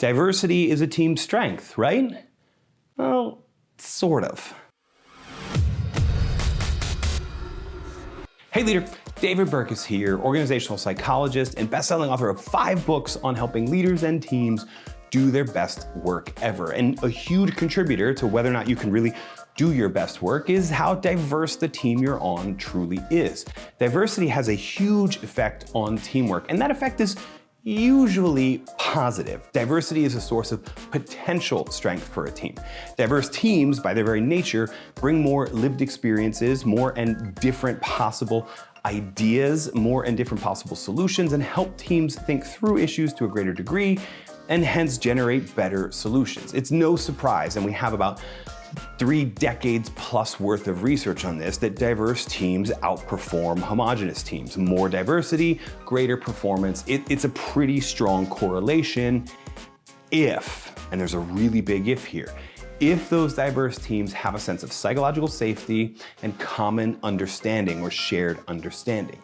Diversity is a team strength, right? Well, sort of. Hey leader, David Burkus here, organizational psychologist and best-selling author of 5 books on helping leaders and teams do their best work ever. And a huge contributor to whether or not you can really do your best work is how diverse the team you're on truly is. Diversity has a huge effect on teamwork, and that effect is usually positive. Diversity is a source of potential strength for a team. Diverse teams, by their very nature, bring more lived experiences, more and different possible ideas, more and different possible solutions, and help teams think through issues to a greater degree, and hence generate better solutions. It's no surprise, and we have about 3 decades plus worth of research on this, that diverse teams outperform homogeneous teams. More diversity, greater performance. It's a pretty strong correlation if, and there's a really big if here, if those diverse teams have a sense of psychological safety and common understanding or shared understanding.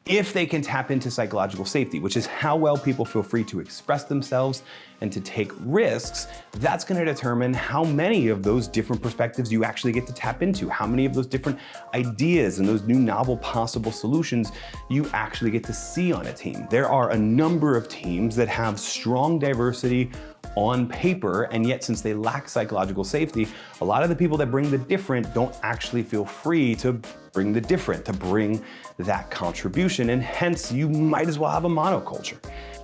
If they can tap into psychological safety, which is how well people feel free to express themselves and to take risks, that's going to determine how many of those different perspectives you actually get to tap into, how many of those different ideas and those new novel possible solutions you actually get to see on a team. There are a number of teams that have strong diversity on paper, and yet since they lack psychological safety, a lot of the people that bring the different don't actually feel free to bring the different, to bring that contribution, and hence you might as well have a monoculture.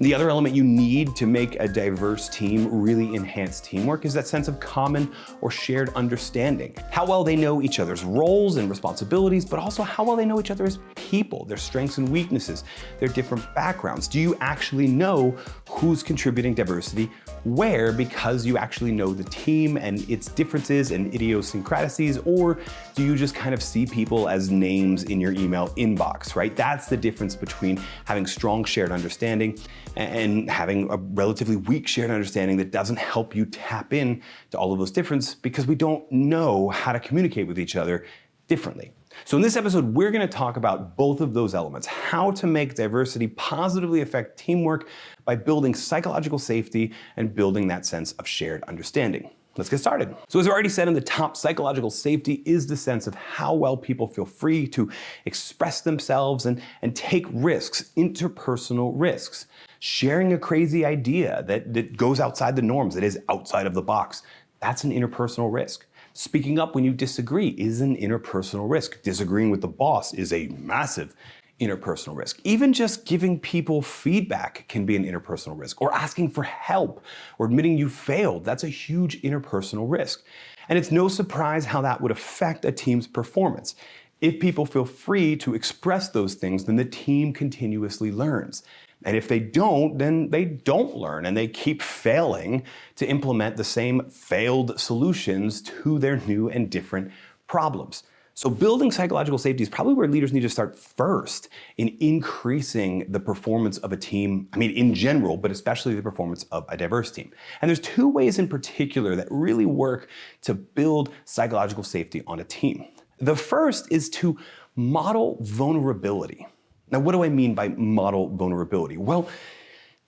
The other element you need to make a diverse team really enhance teamwork is that sense of common or shared understanding. How well they know each other's roles and responsibilities, but also how well they know each other as people, their strengths and weaknesses, their different backgrounds. Do you actually know who's contributing diversity where because you actually know the team and its differences and idiosyncrasies, or do you just kind of see people as names in your email inbox, right? That's the difference between having strong shared understanding and having a relatively weak shared understanding that doesn't help you tap in to all of those differences because we don't know how to communicate with each other differently. So in this episode, we're going to talk about both of those elements, how to make diversity positively affect teamwork by building psychological safety and building that sense of shared understanding. Let's get started. So as I already said in the top, psychological safety is the sense of how well people feel free to express themselves and take risks, interpersonal risks. Sharing a crazy idea that goes outside the norms, that is outside of the box, that's an interpersonal risk. Speaking up when you disagree is an interpersonal risk. Disagreeing with the boss is a massive interpersonal risk. Even just giving people feedback can be an interpersonal risk, or asking for help or admitting you failed. That's a huge interpersonal risk. And it's no surprise how that would affect a team's performance. If people feel free to express those things, then the team continuously learns. And if they don't, then they don't learn and they keep failing to implement the same failed solutions to their new and different problems. So building psychological safety is probably where leaders need to start first in increasing the performance of a team, in general, but especially the performance of a diverse team. And there's 2 ways in particular that really work to build psychological safety on a team. The first is to model vulnerability. Now, what do I mean by model vulnerability? Well,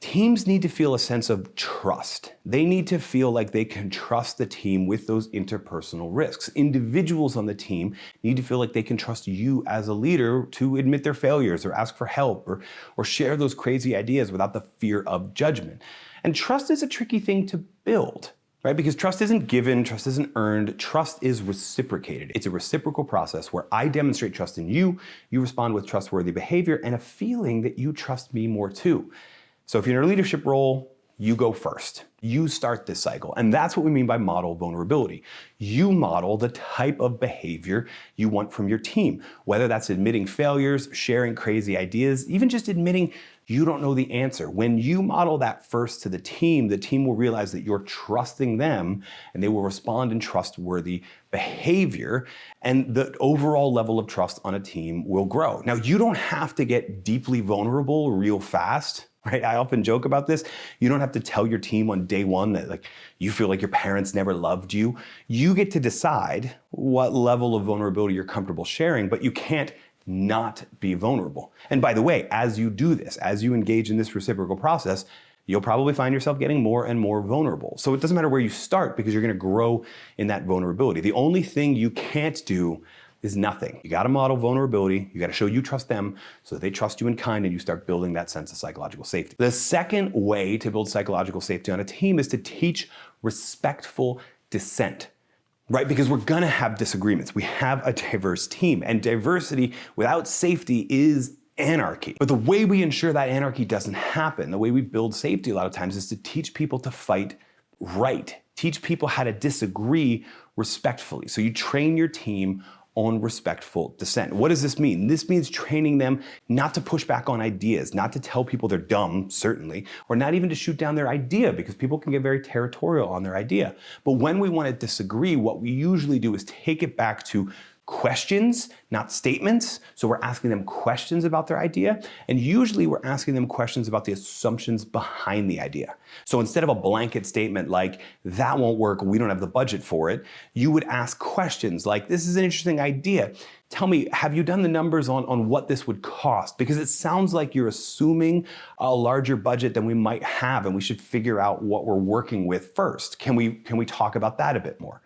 teams need to feel a sense of trust. They need to feel like they can trust the team with those interpersonal risks. Individuals on the team need to feel like they can trust you as a leader to admit their failures or ask for help or share those crazy ideas without the fear of judgment. And trust is a tricky thing to build, right? Because trust isn't given, trust isn't earned, trust is reciprocated. It's a reciprocal process where I demonstrate trust in you, you respond with trustworthy behavior and a feeling that you trust me more too. So if you're in a leadership role, you go first. You start this cycle. And that's what we mean by model vulnerability. You model the type of behavior you want from your team, whether that's admitting failures, sharing crazy ideas, even just admitting you don't know the answer. When you model that first to the team will realize that you're trusting them and they will respond in trustworthy behavior, and the overall level of trust on a team will grow. Now, you don't have to get deeply vulnerable real fast, right? I often joke about this. You don't have to tell your team on day one that you feel like your parents never loved you. You get to decide what level of vulnerability you're comfortable sharing, but you can't not be vulnerable. And by the way, as you do this, as you engage in this reciprocal process, you'll probably find yourself getting more and more vulnerable. So it doesn't matter where you start because you're gonna grow in that vulnerability. The only thing you can't do is nothing. You gotta model vulnerability, you gotta show you trust them so that they trust you in kind and you start building that sense of psychological safety. The second way to build psychological safety on a team is to teach respectful dissent. Right? Because we're gonna have disagreements. We have a diverse team, and diversity without safety is anarchy. But the way we ensure that anarchy doesn't happen, the way we build safety a lot of times is to teach people to fight right. Teach people how to disagree respectfully. So you train your team on respectful dissent. What does this mean? This means training them not to push back on ideas, not to tell people they're dumb, certainly, or not even to shoot down their idea, because people can get very territorial on their idea. But when we want to disagree, what we usually do is take it back to questions, not statements. So we're asking them questions about their idea, and usually we're asking them questions about the assumptions behind the idea. So instead of a blanket statement like, that won't work, we don't have the budget for it, you would ask questions like, this is an interesting idea. Tell me, have you done the numbers on what this would cost? Because it sounds like you're assuming a larger budget than we might have, and we should figure out what we're working with first. Can we talk about that a bit more?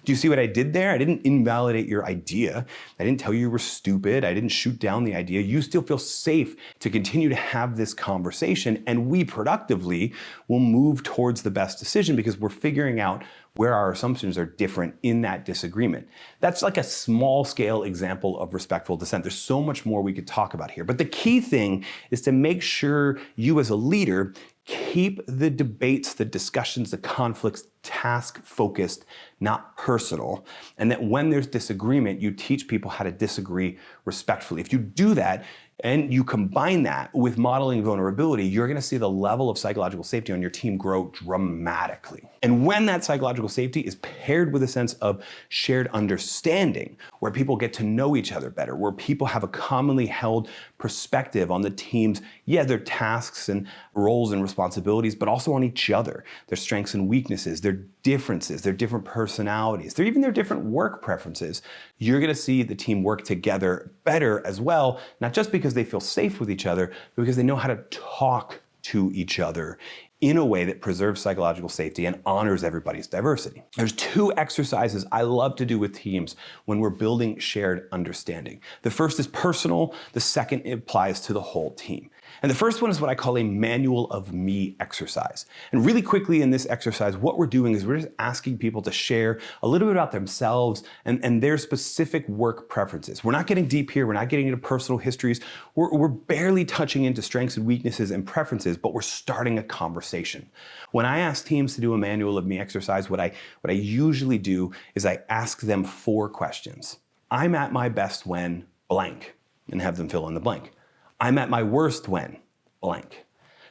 Do you see what I did there? I didn't invalidate your idea. I didn't tell you were stupid. I didn't shoot down the idea. You still feel safe to continue to have this conversation, and we productively will move towards the best decision because we're figuring out where our assumptions are different in that disagreement. That's like a small scale example of respectful dissent. There's so much more we could talk about here. But the key thing is to make sure you as a leader keep the debates, the discussions, the conflicts task-focused, not personal. And that when there's disagreement, you teach people how to disagree respectfully. If you do that, and you combine that with modeling vulnerability, you're gonna see the level of psychological safety on your team grow dramatically. And when that psychological safety is paired with a sense of shared understanding, where people get to know each other better, where people have a commonly held perspective on the team's, their tasks and roles and responsibilities, but also on each other, their strengths and weaknesses, their differences, their different personalities, even their different work preferences, you're gonna see the team work together better as well, not just because they feel safe with each other, but because they know how to talk to each other in a way that preserves psychological safety and honors everybody's diversity. There's two exercises I love to do with teams when we're building shared understanding. The first is personal, the second applies to the whole team. And the first one is what I call a manual of me exercise. And really quickly in this exercise, what we're doing is we're just asking people to share a little bit about themselves and their specific work preferences. We're not getting deep here. We're not getting into personal histories. We're barely touching into strengths and weaknesses and preferences, but we're starting a conversation. When I ask teams to do a manual of me exercise, what I usually do is I ask them 4 questions. I'm at my best when blank, and have them fill in the blank. I'm at my worst when blank.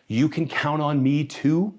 You can count on me to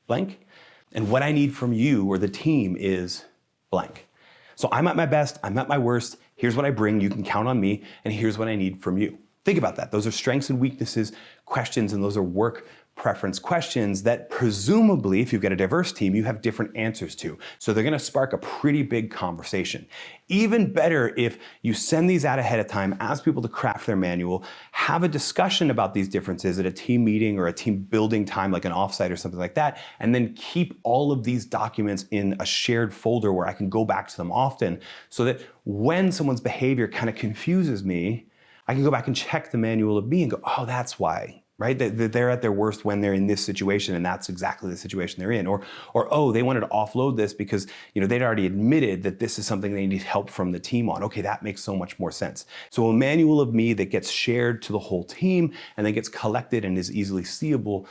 blank. And what I need from you or the team is blank. So I'm at my best, I'm at my worst. Here's what I bring, you can count on me, and here's what I need from you. Think about that. Those are strengths and weaknesses questions, and those are work preference questions that presumably, if you've got a diverse team, you have different answers to. So they're gonna spark a pretty big conversation. Even better if you send these out ahead of time, ask people to craft their manual, have a discussion about these differences at a team meeting or a team building time like an offsite or something like that, and then keep all of these documents in a shared folder where I can go back to them often so that when someone's behavior kind of confuses me, I can go back and check the manual of me and go, oh, that's why. Right? They're at their worst when they're in this situation, and that's exactly the situation they're in. Or oh, they wanted to offload this because they'd already admitted that this is something they need help from the team on. Okay, that makes so much more sense. So a manual of me that gets shared to the whole team and then gets collected and is easily seeable?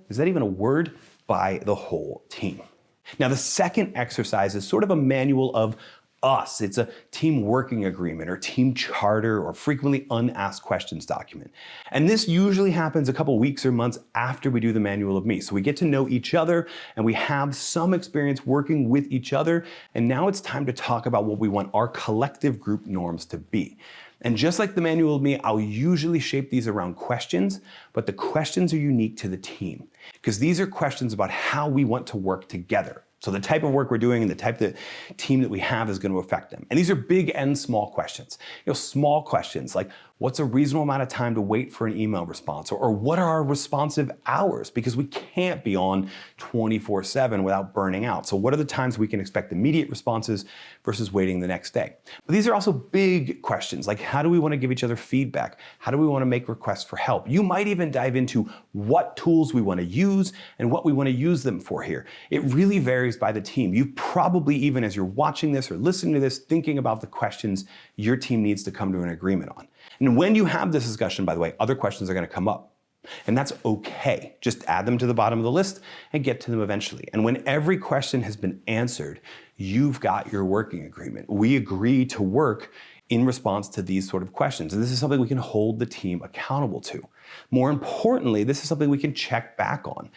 Is that even a word? By the whole team. Now the second exercise is sort of a manual of us. It's a team working agreement or team charter or frequently unasked questions document. And this usually happens a couple weeks or months after we do the manual of me. So we get to know each other and we have some experience working with each other. And now it's time to talk about what we want our collective group norms to be. And just like the manual of me, I'll usually shape these around questions, but the questions are unique to the team because these are questions about how we want to work together. So the type of work we're doing and the type of team that we have is going to affect them. And these are big and small questions. Small questions like, What's a reasonable amount of time to wait for an email response? Or what are our responsive hours? Because we can't be on 24/7 without burning out. So what are the times we can expect immediate responses versus waiting the next day? But these are also big questions, like how do we want to give each other feedback? How do we want to make requests for help? You might even dive into what tools we want to use and what we want to use them for here. It really varies by the team. You probably, even as you're watching this or listening to this, thinking about the questions your team needs to come to an agreement on. And when you have this discussion, by the way, other questions are going to come up. And that's okay. Just add them to the bottom of the list and get to them eventually. And when every question has been answered, you've got your working agreement. We agree to work in response to these sort of questions. And this is something we can hold the team accountable to. More importantly, this is something we can check back on.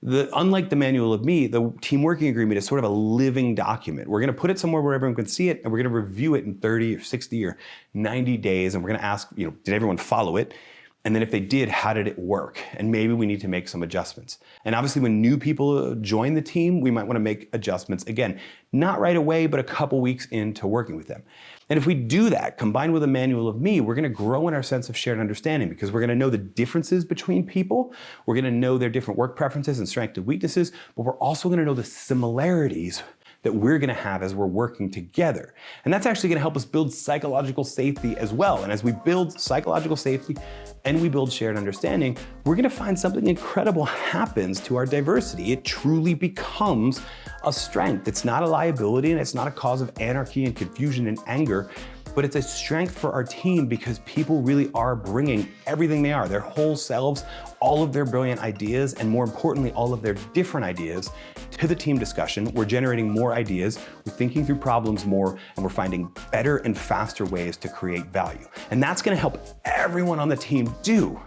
Unlike the manual of me, the team working agreement is sort of a living document. We're going to put it somewhere where everyone can see it, and we're going to review it in 30 or 60 or 90 days, and we're going to ask, did everyone follow it? And then if they did, how did it work? And maybe we need to make some adjustments. And obviously when new people join the team, we might want to make adjustments. Again, not right away, but a couple weeks into working with them. And if we do that, combined with a manual of me, we're going to grow in our sense of shared understanding because we're going to know the differences between people. We're going to know their different work preferences and strengths and weaknesses, but we're also going to know the similarities that we're going to have as we're working together. And that's actually going to help us build psychological safety as well. And as we build psychological safety and we build shared understanding, we're going to find something incredible happens to our diversity. It truly becomes a strength. It's not a liability and it's not a cause of anarchy and confusion and anger, but it's a strength for our team because people really are bringing everything they are, their whole selves, all of their brilliant ideas, and more importantly, all of their different ideas to the team discussion. We're generating more ideas, we're thinking through problems more, and we're finding better and faster ways to create value. And that's gonna help everyone on the team do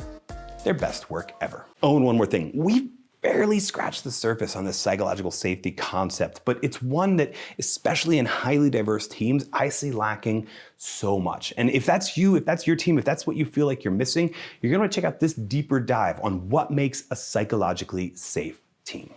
their best work ever. Oh, and one more thing. We've barely scratched the surface on this psychological safety concept, but it's one that, especially in highly diverse teams, I see lacking so much. And if that's you, if that's your team, if that's what you feel like you're missing, you're gonna check out this deeper dive on what makes a psychologically safe team.